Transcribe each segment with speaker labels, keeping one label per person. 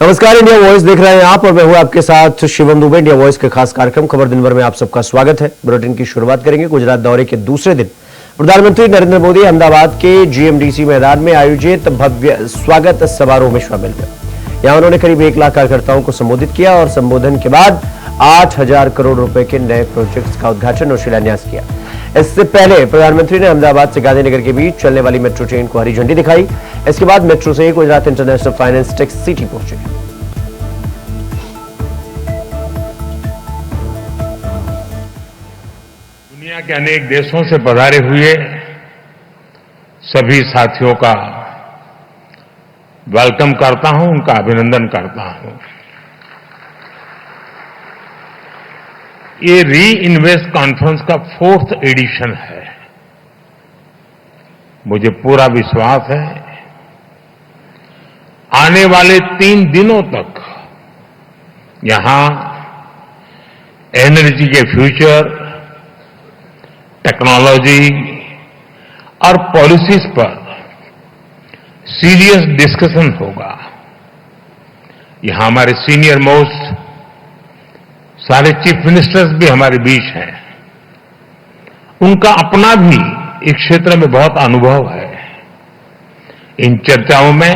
Speaker 1: नमस्कार, India voice देख रहे हैं आप और मैं हूं आपके साथ शिवम दुबे। इंडिया वॉइस के खास कार्यक्रम खबर दिन भर में आप सबका स्वागत है। बुलेटिन की शुरुआत करेंगे गुजरात दौरे के दूसरे दिन प्रधानमंत्री नरेंद्र मोदी अहमदाबाद के जीएमडीसी मैदान में आयोजित भव्य स्वागत समारोह में शामिल हुए। यहां उन्होंने करीब 1 लाख कार्यकर्ताओं को संबोधित किया और संबोधन के बाद 8,000 करोड़ रुपए के नए प्रोजेक्ट्स का उद्घाटन और शिलान्यास किया। इससे पहले प्रधानमंत्री ने अहमदाबाद से गांधीनगर के बीच चलने वाली मेट्रो ट्रेन को हरी झंडी दिखाई। इसके बाद मेट्रो से Gujarat international finance tech city पहुंचे।
Speaker 2: दुनिया के अनेक देशों से पधारे हुए सभी साथियों का वेलकम करता हूं, उनका अभिनंदन करता हूं। ये री इन्वेस्ट कॉन्फ्रेंस का 4th एडिशन है। मुझे पूरा विश्वास है आने वाले 3 दिनों तक यहां एनर्जी के फ्यूचर, टेक्नोलॉजी और पॉलिसीज पर सीरियस डिस्कशन होगा। यहां हमारे सीनियर मोस्ट सारे चीफ मिनिस्टर्स भी हमारे बीच हैं। उनका अपना भी इस क्षेत्र में बहुत अनुभव है। इन चर्चाओं में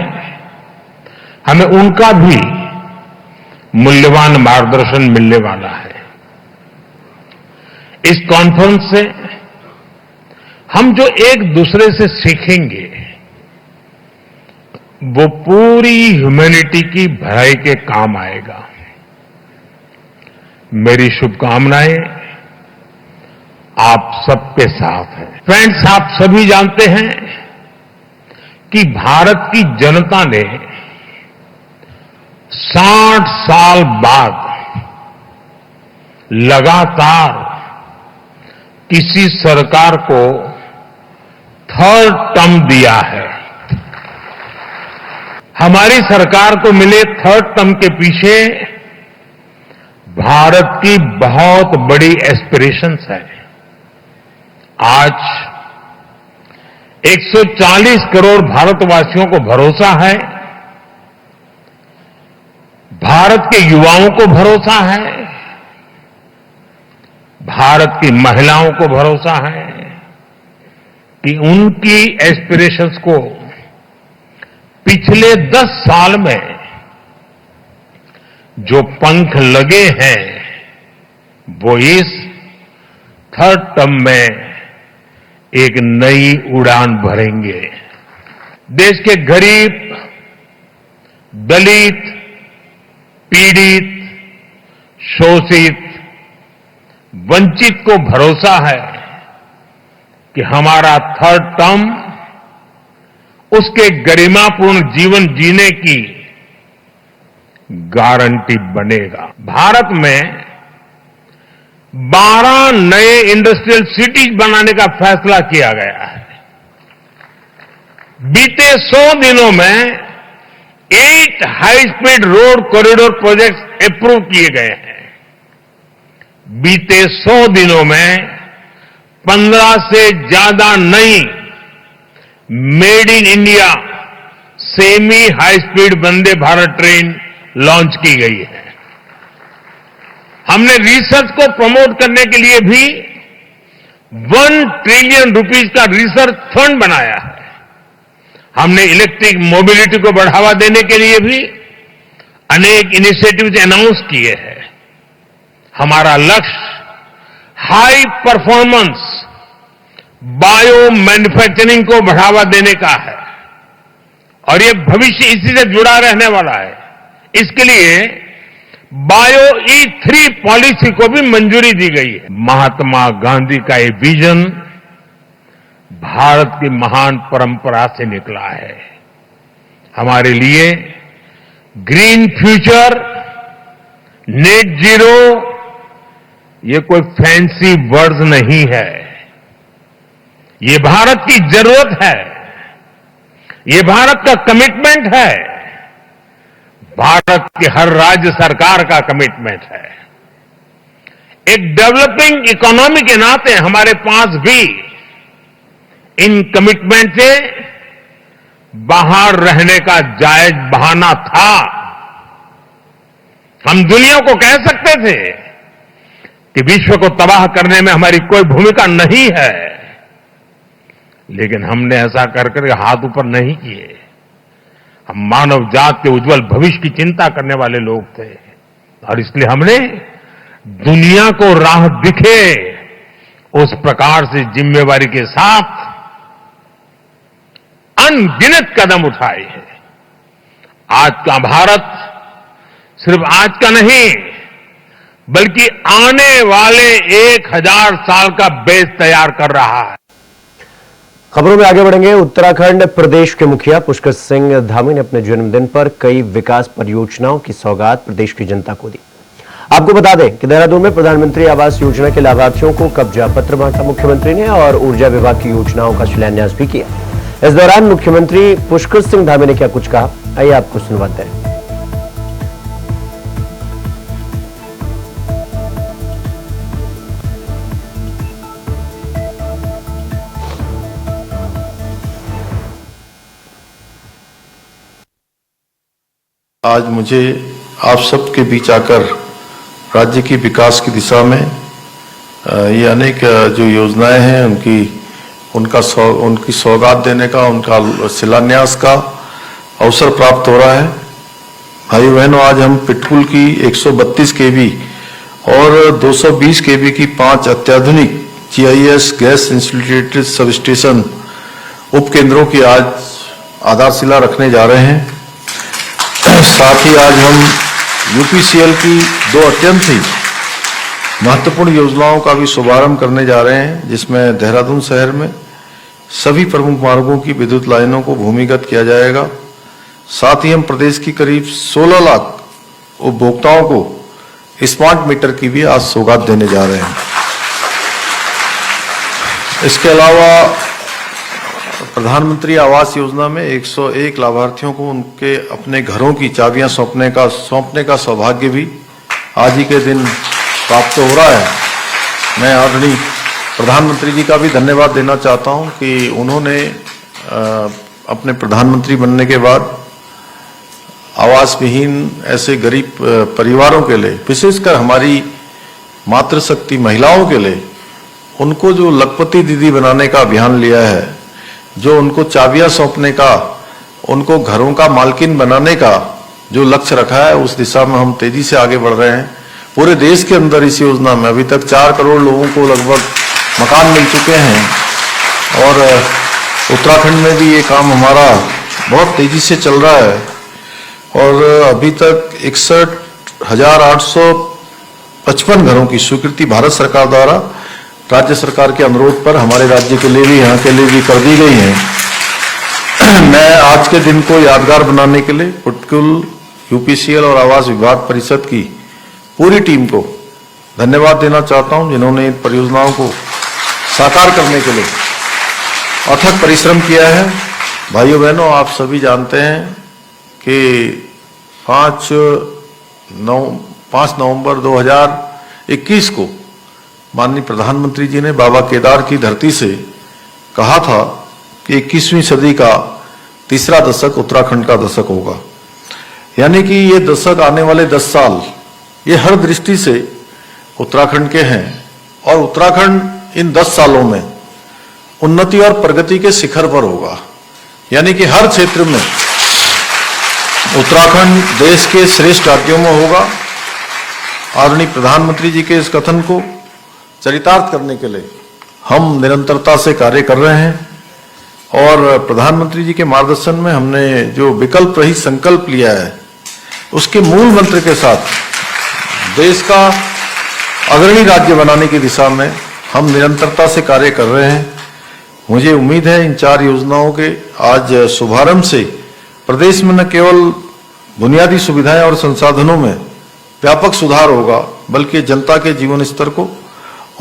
Speaker 2: हमें उनका भी मूल्यवान मार्गदर्शन मिलने वाला है। इस कॉन्फ्रेंस से हम जो एक दूसरे से सीखेंगे वो पूरी ह्यूमैनिटी की भलाई के काम आएगा। मेरी शुभकामनाएं आप सबके साथ हैं। फ्रेंड्स, आप सभी जानते हैं कि भारत की जनता ने 60 साल बाद लगातार किसी सरकार को 3rd टर्म दिया है। हमारी सरकार को मिले 3rd टर्म के पीछे भारत की बहुत बड़ी एस्पिरेशंस है। आज 140 करोड़ भारतवासियों को भरोसा है, भारत के युवाओं को भरोसा है, भारत की महिलाओं को भरोसा है कि उनकी एस्पिरेशंस को पिछले 10 साल में जो पंख लगे हैं वो इस 3rd टर्म में एक नई उड़ान भरेंगे। देश के गरीब, दलित, पीड़ित, शोषित, वंचित को भरोसा है कि हमारा 3rd टर्म उसके गरिमापूर्ण जीवन जीने की गारंटी बनेगा। भारत में 12 नए इंडस्ट्रियल सिटीज बनाने का फैसला किया गया है। बीते 100 दिनों में 8 high speed road corridor projects approve किए गए हैं। बीते 100 दिनों में 15 से ज्यादा नई made in India semi high speed Vande Bharat train launch की गई है। हमने रिसर्च को प्रमोट करने के लिए भी 1 ट्रिलियन रुपीस का रिसर्च फंड बनाया है। हमने इलेक्ट्रिक मोबिलिटी को बढ़ावा देने के लिए भी अनेक इनिशिएटिव्स अनाउंस किए हैं। हमारा लक्ष्य हाई परफॉर्मेंस बायो मैन्युफैक्चरिंग को बढ़ावा देने का है और ये भविष्य इसी से जुड़ा रहने वाला है। इसके लिए बायो E3 पॉलिसी को भी मंजूरी दी गई है। महात्मा गांधी का ये विजन भारत की महान परंपरा से निकला है। हमारे लिए ग्रीन फ्यूचर, नेट जीरो ये कोई फैंसी वर्ड्स नहीं है। ये भारत की जरूरत है, ये भारत का कमिटमेंट है, भारत की हर राज्य सरकार का कमिटमेंट है। एक डेवलपिंग इकोनॉमी के नाते हमारे पास भी इन कमिटमेंट से बाहर रहने का जायज बहाना था। हम दुनिया को कह सकते थे कि विश्व को तबाह करने में हमारी कोई भूमिका नहीं है, लेकिन हमने ऐसा करके हाथ ऊपर नहीं किए। हम मानव जात के उज्जवल भविष्य की चिंता करने वाले लोग थे और इसलिए हमने दुनिया को राह दिखे उस प्रकार से जिम्मेवारी के साथ अनगिनत कदम उठाए हैं। आज का भारत सिर्फ आज का नहीं बल्कि आने वाले 1000 साल का बेस तैयार कर रहा है।
Speaker 1: खबरों में आगे बढ़ेंगे। उत्तराखंड प्रदेश के मुखिया पुष्कर सिंह धामी ने अपने जन्मदिन पर कई विकास परियोजनाओं की सौगात प्रदेश की जनता को दी। आपको बता दें कि देहरादून में प्रधानमंत्री आवास योजना के लाभार्थियों को कब्जा पत्र बांटा मुख्यमंत्री ने और ऊर्जा विभाग की योजनाओं का शिलान्यास भी किया। इस दौरान मुख्यमंत्री पुष्कर सिंह धामी ने क्या कुछ कहा, आइए आपको सुनवाते हैं।
Speaker 3: आज मुझे आप सबके बीच आकर राज्य की विकास की दिशा में ये अनेक जो योजनाएं हैं उनकी सौगात देने का, उनका शिलान्यास का अवसर प्राप्त हो रहा है। भाई बहनों, आज हम पिटकुल की 132 केवी और 220 केवी की 5 अत्याधुनिक GIS gas insulated substation उपकेंद्रों की आज आधारशिला रखने जा रहे हैं। साथ ही आज हम UPCL की 2 अत्यंत ही महत्वपूर्ण योजनाओं का भी शुभारंभ करने जा रहे हैं, जिसमें देहरादून शहर में सभी प्रमुख मार्गों की विद्युत लाइनों को भूमिगत किया जाएगा। साथ ही हम प्रदेश की करीब 16 लाख उपभोक्ताओं को स्मार्ट मीटर की भी आज सौगात देने जा रहे हैं। इसके अलावा प्रधानमंत्री आवास योजना में 101 लाभार्थियों को उनके अपने घरों की चाबियां सौंपने का सौभाग्य भी आज ही के दिन प्राप्त हो रहा है। मैं आदरणीय प्रधानमंत्री जी का भी धन्यवाद देना चाहता हूं कि उन्होंने अपने प्रधानमंत्री बनने के बाद आवास विहीन ऐसे गरीब परिवारों के लिए, विशेषकर हमारी मातृशक्ति महिलाओं के लिए, उनको जो लखपति दीदी बनाने का अभियान लिया है, जो उनको चाबियां सौंपने का, उनको घरों का मालकिन बनाने का जो लक्ष्य रखा है, उस दिशा में हम तेजी से आगे बढ़ रहे हैं। पूरे देश के अंदर इस योजना में अभी तक 4 करोड़ लोगों को लगभग मकान मिल चुके हैं और उत्तराखंड में भी ये काम हमारा बहुत तेजी से चल रहा है और अभी तक 61,855 घरों की स्वीकृति भारत सरकार द्वारा राज्य सरकार के अनुरोध पर हमारे राज्य के लिए भी, यहाँ के लिए भी कर दी गई है। मैं आज के दिन को यादगार बनाने के लिए पिटकुल, UPCL और आवास विभाग परिषद की पूरी टीम को धन्यवाद देना चाहता हूं, जिन्होंने इन परियोजनाओं को साकार करने के लिए अथक परिश्रम किया है। भाइयों बहनों, आप सभी जानते हैं कि 5 नवंबर 2021 को माननीय प्रधानमंत्री जी ने बाबा केदार की धरती से कहा था कि 21वीं सदी का तीसरा दशक उत्तराखंड का दशक होगा। यानी कि ये दशक, आने वाले 10 साल, ये हर दृष्टि से उत्तराखंड के हैं और उत्तराखंड इन 10 सालों में उन्नति और प्रगति के शिखर पर होगा। यानी कि हर क्षेत्र में उत्तराखंड देश के श्रेष्ठ राज्यों में होगा। आदरणीय प्रधानमंत्री जी के इस कथन को चरितार्थ करने के लिए हम निरंतरता से कार्य कर रहे हैं और प्रधानमंत्री जी के मार्गदर्शन में हमने जो विकल्प रहित संकल्प लिया है, उसके मूल मंत्र के साथ देश का अग्रणी राज्य बनाने की दिशा में हम निरंतरता से कार्य कर रहे हैं। मुझे उम्मीद है इन 4 योजनाओं के आज शुभारंभ से प्रदेश में न केवल बुनियादी सुविधाएं और संसाधनों में व्यापक सुधार होगा, बल्कि जनता के जीवन स्तर को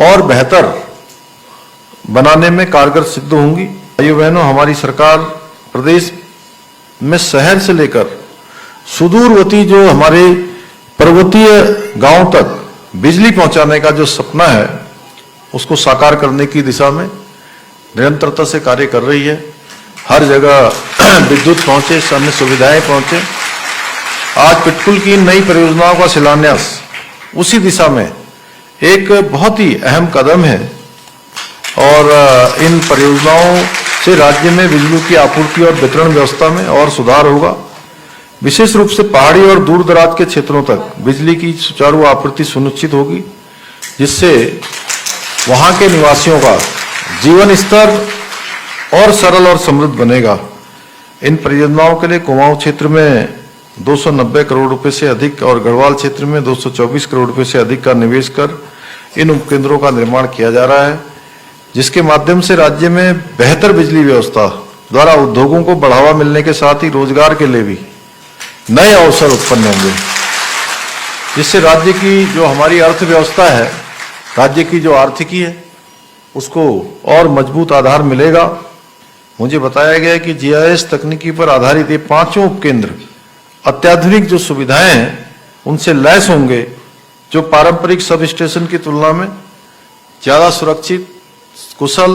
Speaker 3: और बेहतर बनाने में कारगर सिद्ध होंगी। भाइयों बहनों, हमारी सरकार प्रदेश में शहर से लेकर सुदूरवर्ती जो हमारे पर्वतीय गांव तक बिजली पहुंचाने का जो सपना है, उसको साकार करने की दिशा में निरंतरता से कार्य कर रही है। हर जगह विद्युत पहुंचे, अन्य सुविधाएं पहुंचे आज पिटकुल की नई परियोजनाओं का शिलान्यास उसी दिशा में एक बहुत ही अहम कदम है और इन परियोजनाओं से राज्य में बिजली की आपूर्ति और वितरण व्यवस्था में और सुधार होगा। विशेष रूप से पहाड़ी और दूर दराज के क्षेत्रों तक बिजली की सुचारू आपूर्ति सुनिश्चित होगी, जिससे वहां के निवासियों का जीवन स्तर और सरल और समृद्ध बनेगा। इन परियोजनाओं के लिए कुमाऊं क्षेत्र में 290 करोड़ रुपए से अधिक और गढ़वाल क्षेत्र में 224 करोड़ रुपए से अधिक का निवेश कर इन उपकेंद्रों का निर्माण किया जा रहा है, जिसके माध्यम से राज्य में बेहतर बिजली व्यवस्था द्वारा उद्योगों को बढ़ावा मिलने के साथ ही रोजगार के लिए भी नए अवसर उत्पन्न होंगे, जिससे राज्य की जो हमारी अर्थव्यवस्था है, राज्य की जो आर्थिकी है, उसको और मजबूत आधार मिलेगा। मुझे बताया गया कि जीआईएस तकनीकी पर आधारित ये पांचों उपकेंद्र अत्याधुनिक जो सुविधाएं हैं उनसे लैस होंगे, जो पारंपरिक सब स्टेशन की तुलना में ज्यादा सुरक्षित, कुशल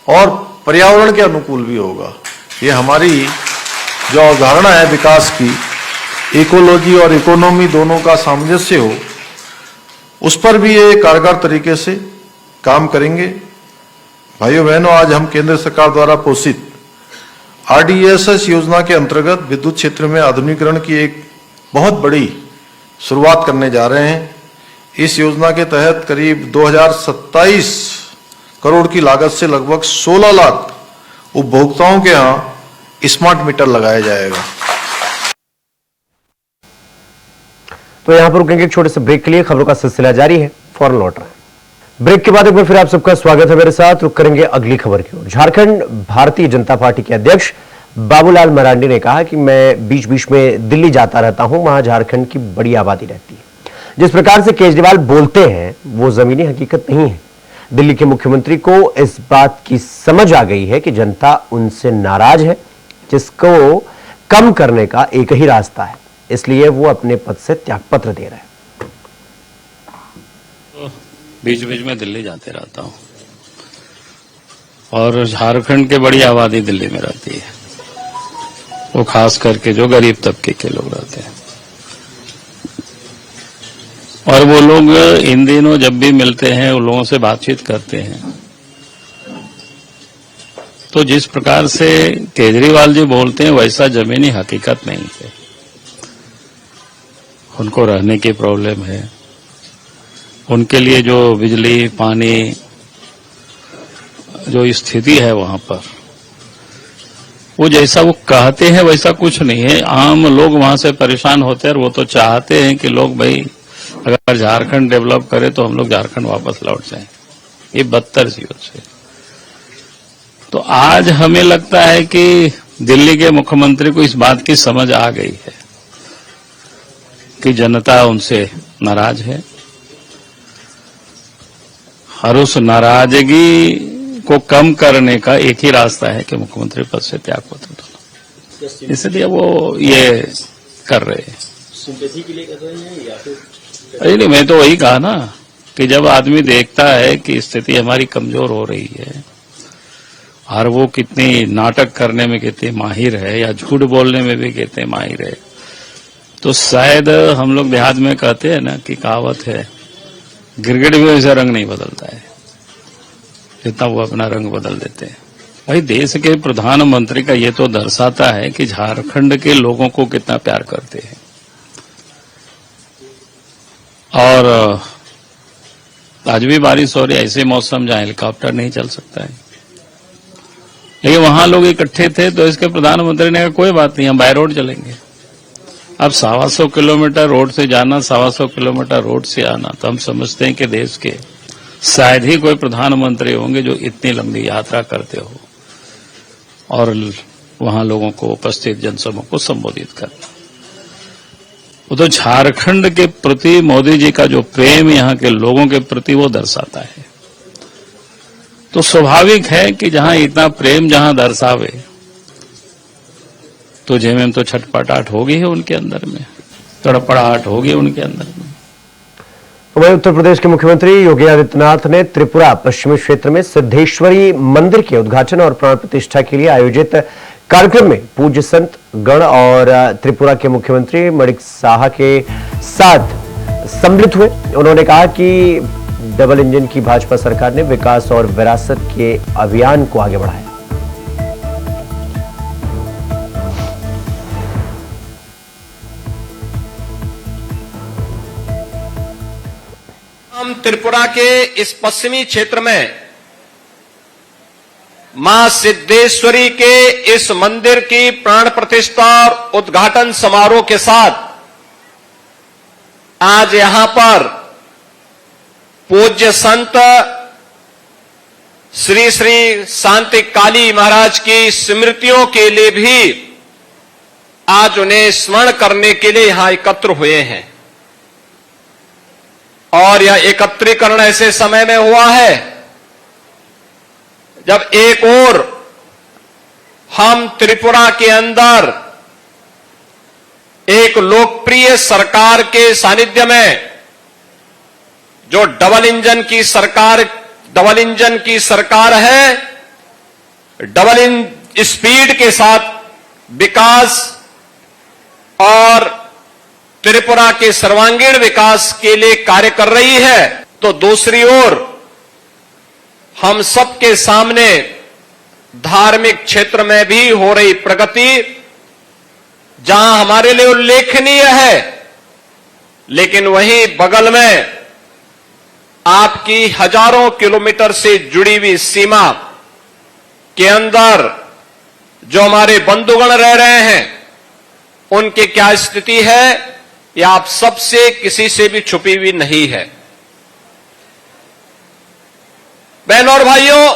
Speaker 3: और पर्यावरण के अनुकूल भी होगा। ये हमारी जो अवधारणा है विकास की, इकोलॉजी और इकोनॉमी दोनों का सामंजस्य हो, उस पर भी ये कारगर तरीके से काम करेंगे। भाइयों बहनों, आज हम केंद्र सरकार द्वारा पोषित आरडीएसएस योजना के अंतर्गत विद्युत क्षेत्र में आधुनिकीकरण की एक बहुत बड़ी शुरुआत करने जा रहे हैं। इस योजना के तहत करीब 2027 करोड़ की लागत से लगभग 16 लाख उपभोक्ताओं के यहाँ स्मार्ट मीटर लगाया जाएगा।
Speaker 1: तो यहां पर रुकेंगे एक छोटे से ब्रेक के लिए। खबरों का सिलसिला जारी है, फौरन लौट रहे हैं। ब्रेक के बाद एक बार फिर आप सबका स्वागत है मेरे साथ। रुक करेंगे अगली खबर की ओर। झारखंड भारतीय जनता पार्टी के अध्यक्ष बाबूलाल मरांडी ने कहा कि मैं बीच बीच में दिल्ली जाता रहता हूं, वहां झारखंड की बड़ी आबादी रहती है। जिस प्रकार से केजरीवाल बोलते हैं वो जमीनी हकीकत नहीं है। दिल्ली के मुख्यमंत्री को इस बात की समझ आ गई है कि जनता उनसे नाराज है, जिसको कम करने का एक ही रास्ता है, इसलिए वो अपने पद से त्यागपत्र दे रहे हैं।
Speaker 4: बीच बीच में दिल्ली जाते रहता हूं और झारखंड के बड़ी आबादी दिल्ली में रहती है, वो खास करके जो गरीब तबके के लोग रहते हैं। और वो लोग इन दिनों जब भी मिलते हैं, उन लोगों से बातचीत करते हैं, तो जिस प्रकार से केजरीवाल जी बोलते हैं वैसा जमीनी हकीकत नहीं है। उनको रहने की प्रॉब्लम है, उनके लिए जो बिजली पानी जो स्थिति है वहां पर, वो जैसा वो कहते हैं वैसा कुछ नहीं है। आम लोग वहां से परेशान होते हैं और वो तो चाहते हैं कि लोग भाई अगर झारखंड डेवलप करे तो हम लोग झारखंड वापस लौट जाएं। ये बदतर चीजों से। तो आज हमें लगता है कि दिल्ली के मुख्यमंत्री को इस बात की समझ आ गई है कि जनता उनसे नाराज है और उस नाराजगी को कम करने का एक ही रास्ता है कि मुख्यमंत्री पद से त्यागपत्र देना। इसलिए वो ये कर रहे हैं। सिंपैथी के लिए कर रहे हैं या फिर? नहीं, मैं तो वही कहा ना कि जब आदमी देखता है कि स्थिति हमारी कमजोर हो रही है और वो कितनी नाटक करने में कितने माहिर है या झूठ बोलने में भी कितने माहिर है, तो शायद हम लोग देहात में कहते हैं ना कि कहावत है, गिरगिट भी वैसा रंग नहीं बदलता है जितना वो अपना रंग बदल देते हैं। भाई देश के प्रधानमंत्री का ये तो दर्शाता है कि झारखंड के लोगों को कितना प्यार करते हैं। और आज भी बारिश हो रही है, ऐसे मौसम जहां हेलीकॉप्टर नहीं चल सकता है, लेकिन वहां लोग इकट्ठे थे तो इसके प्रधानमंत्री ने कहा कोई बात नहीं, हम बाय रोड चलेंगे। अब 125 किलोमीटर रोड से जाना, 125 किलोमीटर रोड से आना, तो हम समझते हैं कि देश के शायद ही कोई प्रधानमंत्री होंगे जो इतनी लंबी यात्रा करते हो और वहां लोगों को, उपस्थित जनसभा को संबोधित करना। वो तो झारखंड के प्रति मोदी जी का जो प्रेम यहाँ के लोगों के प्रति वो दर्शाता है। तो स्वाभाविक है कि जहां इतना प्रेम जहां दर्शावे तो जेमें तो छटपटाहट होगी है उनके अंदर में, तड़पड़ाहट होगी उनके अंदर में।
Speaker 1: वहीं उत्तर प्रदेश के मुख्यमंत्री योगी आदित्यनाथ ने त्रिपुरा पश्चिमी क्षेत्र में सिद्धेश्वरी मंदिर के उद्घाटन और प्राण प्रतिष्ठा के लिए आयोजित कार्यक्रम में पूज्य संत गण और त्रिपुरा के मुख्यमंत्री मणिक साहा के साथ सम्मिलित हुए। उन्होंने कहा कि डबल इंजन की भाजपा सरकार ने विकास और विरासत के अभियान को आगे बढ़ाया।
Speaker 5: हम त्रिपुरा के इस पश्चिमी क्षेत्र में मां सिद्धेश्वरी के इस मंदिर की प्राण प्रतिष्ठा और उद्घाटन समारोह के साथ आज यहां पर पूज्य संत श्री श्री शांति काली महाराज की स्मृतियों के लिए भी आज उन्हें स्मरण करने के लिए यहां एकत्र हुए हैं। और यह एकत्रीकरण ऐसे समय में हुआ है जब एक ओर हम त्रिपुरा के अंदर एक लोकप्रिय सरकार के सानिध्य में जो डबल इंजन की सरकार है, डबल स्पीड के साथ विकास और त्रिपुरा के सर्वांगीण विकास के लिए कार्य कर रही है, तो दूसरी ओर हम सबके सामने धार्मिक क्षेत्र में भी हो रही प्रगति, जहां हमारे लिए उल्लेखनीय है, लेकिन वहीं बगल में आपकी हजारों किलोमीटर से जुड़ी हुई सीमा के अंदर जो हमारे बंधुगण रह रहे हैं, उनकी क्या स्थिति है, यह आप सबसे किसी से भी छुपी हुई नहीं है। बहनों और भाइयों,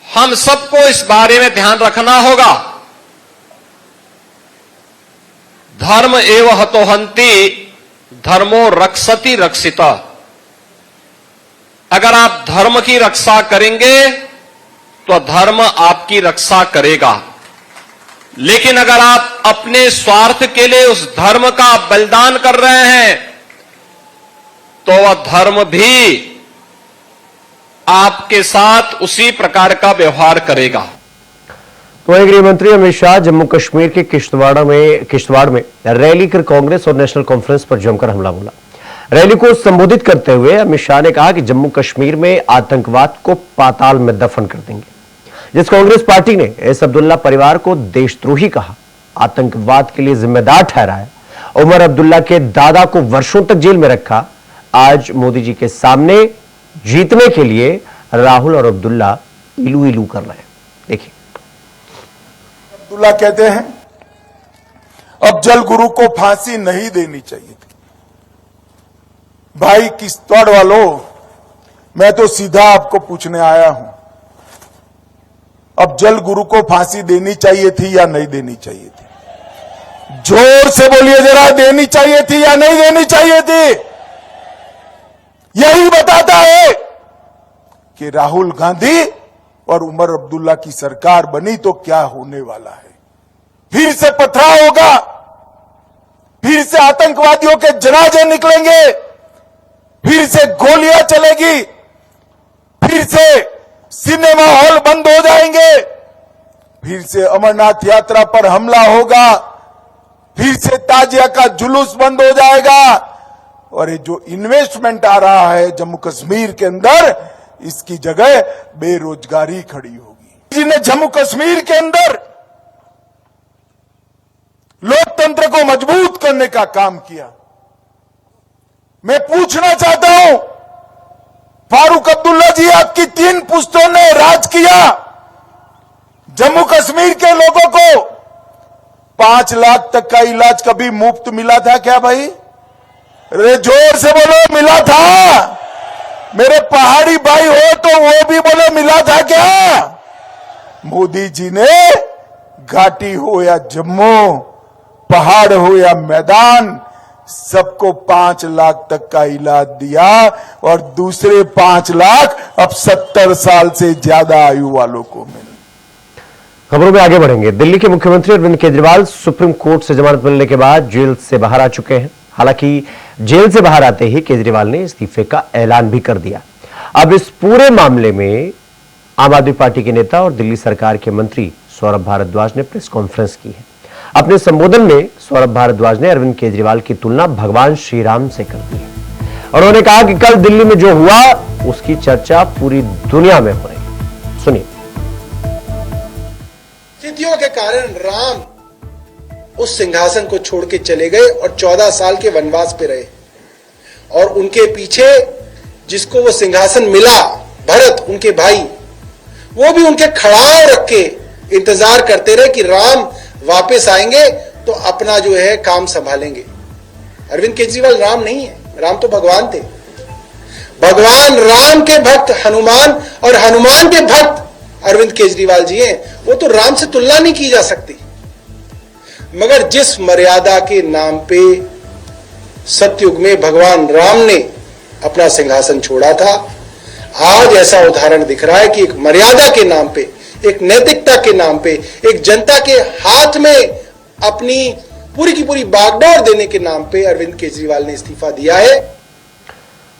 Speaker 5: हम सबको इस बारे में ध्यान रखना होगा। धर्म एव हतोहंति धर्मो रक्षति रक्षिता। अगर आप धर्म की रक्षा करेंगे तो धर्म आपकी रक्षा करेगा, लेकिन अगर आप अपने स्वार्थ के लिए उस धर्म का बलिदान कर रहे हैं तो वह धर्म भी आपके साथ उसी प्रकार का व्यवहार करेगा।
Speaker 1: तो वहीं गृह मंत्री अमित शाह जम्मू कश्मीर के किश्तवाड़ में रैली कर कांग्रेस और नेशनल कॉन्फ्रेंस पर जमकर हमला बोला। रैली को संबोधित करते हुए अमित शाह ने कहा कि जम्मू कश्मीर में आतंकवाद को पाताल में दफन कर देंगे। जिस कांग्रेस पार्टी ने एस अब्दुल्ला परिवार को देशद्रोही कहा, आतंकवाद के लिए जिम्मेदार ठहराया, उमर अब्दुल्ला के दादा को वर्षों तक जेल में रखा, आज मोदी जी के सामने जीतने के लिए राहुल और अब्दुल्ला इलू इलू कर रहे हैं। देखिए,
Speaker 6: अब्दुल्ला कहते हैं अब जल गुरु को फांसी नहीं देनी चाहिए थी। भाई किश्तवाड़ वालों, मैं तो सीधा आपको पूछने आया हूं, अब जल गुरु को फांसी देनी चाहिए थी या नहीं देनी चाहिए थी? जोर से बोलिए जरा, देनी चाहिए थी या नहीं देनी चाहिए थी? यही बताता है कि राहुल गांधी और उमर अब्दुल्ला की सरकार बनी तो क्या होने वाला है। फिर से पथराव होगा, फिर से आतंकवादियों के जनाजे निकलेंगे, फिर से गोलियां चलेगी, फिर से सिनेमा हॉल बंद हो जाएंगे, फिर से अमरनाथ यात्रा पर हमला होगा, फिर से ताजिया का जुलूस बंद हो जाएगा, और ये जो इन्वेस्टमेंट आ रहा है जम्मू कश्मीर के अंदर, इसकी जगह बेरोजगारी खड़ी होगी। जिन्हें जम्मू कश्मीर के अंदर लोकतंत्र को मजबूत करने का काम किया। मैं पूछना चाहता हूं, फारूक अब्दुल्ला जी, आपकी 3 पुश्तों ने राज किया, जम्मू कश्मीर के लोगों को 5 लाख तक का इलाज कभी मुफ्त मिला था क्या भाई? अरे जोर से बोलो, मिला था? मेरे पहाड़ी भाई हो तो वो भी बोलो, मिला था क्या? मोदी जी ने घाटी हो या जम्मू, पहाड़ हो या मैदान, सबको 5 लाख तक का इलाज दिया, और दूसरे 5 लाख अब 70 साल से ज्यादा आयु वालों को मिले।
Speaker 1: खबरों में आगे बढ़ेंगे। दिल्ली के मुख्यमंत्री अरविंद केजरीवाल सुप्रीम कोर्ट से जमानत मिलने के बाद जेल से बाहर आ चुके हैं। हालांकि जेल से बाहर आते ही केजरीवाल ने इस्तीफे का ऐलान भी कर दिया। अब इस पूरे मामले में आम आदमी पार्टी के नेता और दिल्ली सरकार के मंत्री सौरभ भारद्वाज ने प्रेस कॉन्फ्रेंस की है। अपने संबोधन में सौरभ भारद्वाज ने अरविंद केजरीवाल की तुलना भगवान श्री राम से कर दी है और उन्होंने कहा कि कल दिल्ली में जो हुआ उसकी चर्चा पूरी दुनिया में हो रही है। सुनिए।
Speaker 7: स्थितियों के कारण राम उस सिंहासन को छोड़ के चले गए और 14 साल के वनवास पे रहे और उनके पीछे जिसको वो सिंहासन मिला, भरत उनके भाई, वो भी उनके खड़ाव रख के इंतजार करते रहे कि राम वापस आएंगे तो अपना जो है काम संभालेंगे। अरविंद केजरीवाल राम नहीं है, राम तो भगवान थे। भगवान राम के भक्त हनुमान और हनुमान के भक्त अरविंद केजरीवाल जी हैं। वो तो राम से तुलना नहीं की जा सकती। मगर जिस मर्यादा के नाम पे सतयुग में भगवान राम ने अपना सिंहासन छोड़ा था, आज ऐसा उदाहरण दिख रहा है कि एक मर्यादा के नाम पे, एक नैतिकता के नाम पे, एक जनता के हाथ में अपनी पूरी की पूरी बागडोर देने के नाम पे अरविंद केजरीवाल ने इस्तीफा दिया है।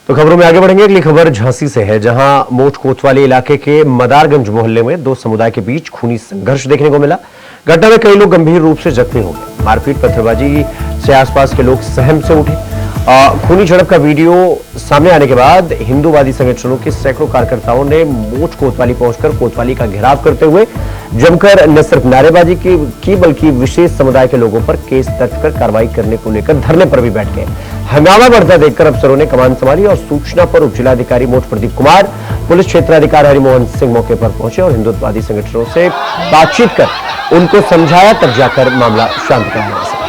Speaker 1: तो खबरों में आगे बढ़ेंगे। अगली खबर झांसी से है, जहां मोच कोतवाली इलाके के मदारगंज मोहल्ले में दो समुदाय के बीच खूनी संघर्ष देखने को मिला। घटना में कई लोग गंभीर रूप से जख्मी हो गए। मारपीट पत्थरबाजी से आसपास के लोग सहम से उठे। खूनी झड़प का वीडियो सामने आने के बाद हिंदूवादी संगठनों के सैकड़ों कार्यकर्ताओं ने मोच कोतवाली पहुंचकर कोतवाली का घेराव करते हुए जमकर न सिर्फ नारेबाजी की बल्कि विशेष समुदाय के लोगों पर केस दर्ज कर कार्रवाई करने को लेकर धरने पर भी बैठ गए। हंगामा बढ़ता देखकर अफसरों ने कमान संभाली और सूचना पर उप जिलाधिकारी मोच प्रदीप कुमार, पुलिस क्षेत्राधिकारी हरिमोहन सिंह मौके पर पहुंचे और हिंदुत्ववादी संगठनों से बातचीत कर उनको समझाया, तब जाकर मामला शांत कराया जा सका।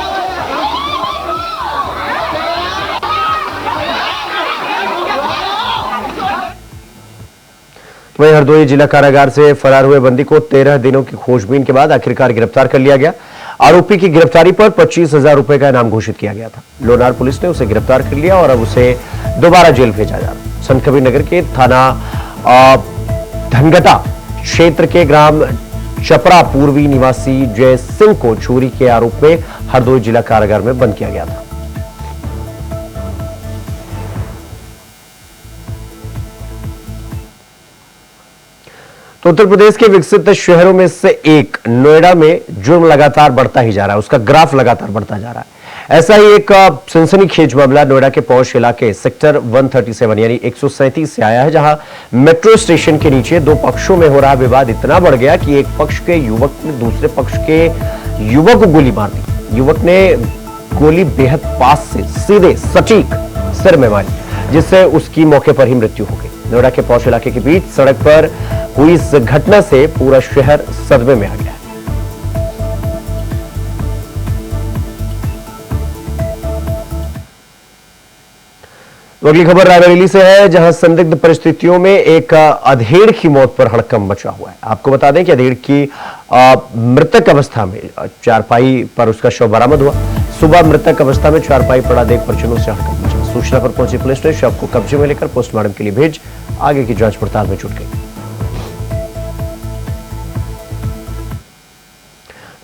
Speaker 1: वहीं हरदोई जिला कारागार से फरार हुए बंदी को 13 दिनों की खोजबीन के बाद आखिरकार गिरफ्तार कर लिया गया। आरोपी की गिरफ्तारी पर 25,000 रुपए का इनाम घोषित किया गया था। लोनार पुलिस ने उसे गिरफ्तार कर लिया और अब उसे दोबारा जेल भेजा जा रहा। संत कबीर नगर के थाना धनगटा क्षेत्र के ग्राम चपरा पूर्वी निवासी जय सिंह को चोरी के आरोप में हरदोई जिला कारागार में बंद किया गया था। तो उत्तर प्रदेश के विकसित शहरों में से एक नोएडा में जुर्म लगातार बढ़ता ही जा रहा है, उसका ग्राफ लगातार बढ़ता जा रहा है। ऐसा ही एक सनसनीखेज मामला नोएडा के पौष इलाके सेक्टर 137 यानी 137 से आया है, जहां मेट्रो स्टेशन के नीचे दो पक्षों में हो रहा विवाद इतना बढ़ गया कि एक पक्ष के युवक ने दूसरे पक्ष के युवक को गोली मार दी। युवक ने गोली बेहद पास से सीधे सटीक सिर में मारी, जिससे उसकी मौके पर ही मृत्यु हो गई। नोएडा के पौष इलाके के बीच सड़क पर हुई इस घटना से पूरा शहर सदमे में आ गया। अगली खबर रायबरेली से है, जहां संदिग्ध परिस्थितियों में एक अधेड़ की मौत पर हड़कंप मचा हुआ है। आपको बता दें कि अधेड़ की मृतक अवस्था में चारपाई पर उसका शव बरामद हुआ। सुबह मृतक अवस्था में चारपाई पड़ा देख परिजनों से हड़कंप मचा। सूचना पर पहुंची पुलिस ने शव को कब्जे में लेकर पोस्टमार्टम के लिए भेज आगे की जांच पड़ताल में जुट गई।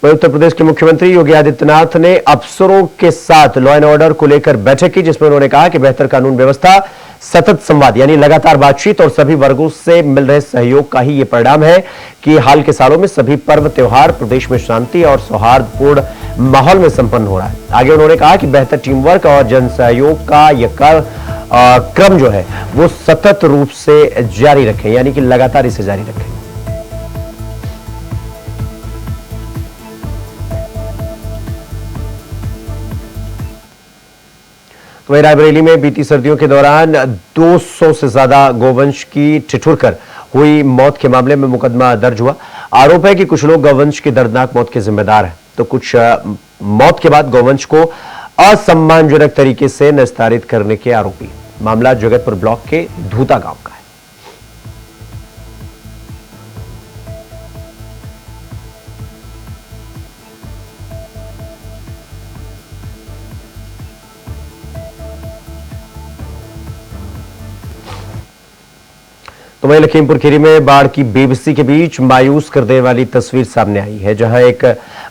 Speaker 1: उत्तर प्रदेश के मुख्यमंत्री योगी आदित्यनाथ ने अफसरों के साथ लॉ एंड ऑर्डर को लेकर बैठक की, जिसमें उन्होंने कहा कि बेहतर कानून व्यवस्था, सतत संवाद यानी लगातार बातचीत और सभी वर्गों से मिल रहे सहयोग का ही ये परिणाम है कि हाल के सालों में सभी पर्व त्योहार प्रदेश में शांति और सौहार्दपूर्ण माहौल में संपन्न हो रहा है। आगे उन्होंने कहा कि बेहतर टीम वर्क और जन सहयोग का यह क्रम जो है वो सतत रूप से जारी रखें, यानी कि लगातार इसे जारी रखें। वहीं रायबरेली में बीती सर्दियों के दौरान 200 से ज्यादा गौवंश की ठिठुरकर हुई मौत के मामले में मुकदमा दर्ज हुआ। आरोप है कि कुछ लोग गौवंश की दर्दनाक मौत के जिम्मेदार हैं, तो कुछ मौत के बाद गौवंश को असम्मानजनक तरीके से निस्तारित करने के आरोपी। मामला जगतपुर ब्लॉक के धूता गांव का है। तो वहीं लखीमपुर खीरी में बाढ़ की बेबसी के बीच मायूस कर देने वाली तस्वीर सामने आई है, जहां एक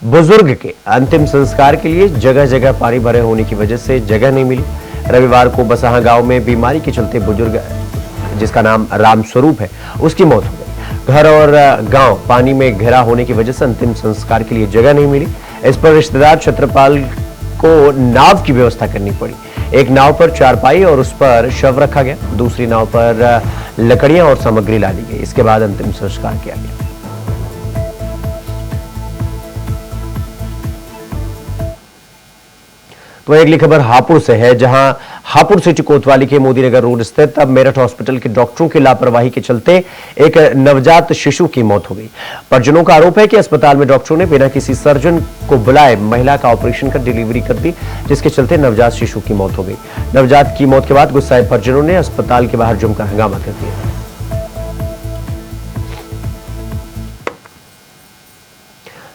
Speaker 1: बुजुर्ग के अंतिम संस्कार के लिए जगह जगह पानी भरे होने की वजह से जगह नहीं मिली। रविवार को बसहा गांव में बीमारी के चलते बुजुर्ग, जिसका नाम राम स्वरूप है, उसकी मौत हो गई। घर और गांव पानी में घिरा होने की वजह से अंतिम संस्कार के लिए जगह नहीं मिली। इस पर रिश्तेदार छत्रपाल को नाव की व्यवस्था करनी पड़ी। एक नाव पर चारपाई और उस पर शव रखा गया, दूसरी नाव पर लकड़ियां और सामग्री ला ली गई। इसके बाद अंतिम संस्कार किया गया। तो अगली खबर हापुड़ से है, जहां हापुड़ सिटी कोतवाली के मोदीनगर रोड स्थित अब मेरठ हॉस्पिटल के डॉक्टरों की लापरवाही के चलते एक नवजात शिशु की मौत हो गई। परिजनों का आरोप है कि अस्पताल में डॉक्टरों ने बिना किसी सर्जन को बुलाए महिला का ऑपरेशन कर डिलीवरी कर दी, जिसके चलते नवजात शिशु की मौत हो गई। नवजात की मौत के बाद गुस्साए परिजनों ने अस्पताल के बाहर जमकर हंगामा कर दिया।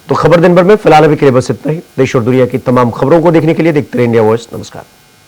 Speaker 1: तो खबर दिन भर में फिलहाल अभी के लिए बस इतना ही। देश और दुनिया की तमाम खबरों को देखने के लिए देखते रहिए इंडिया वॉइस। नमस्कार।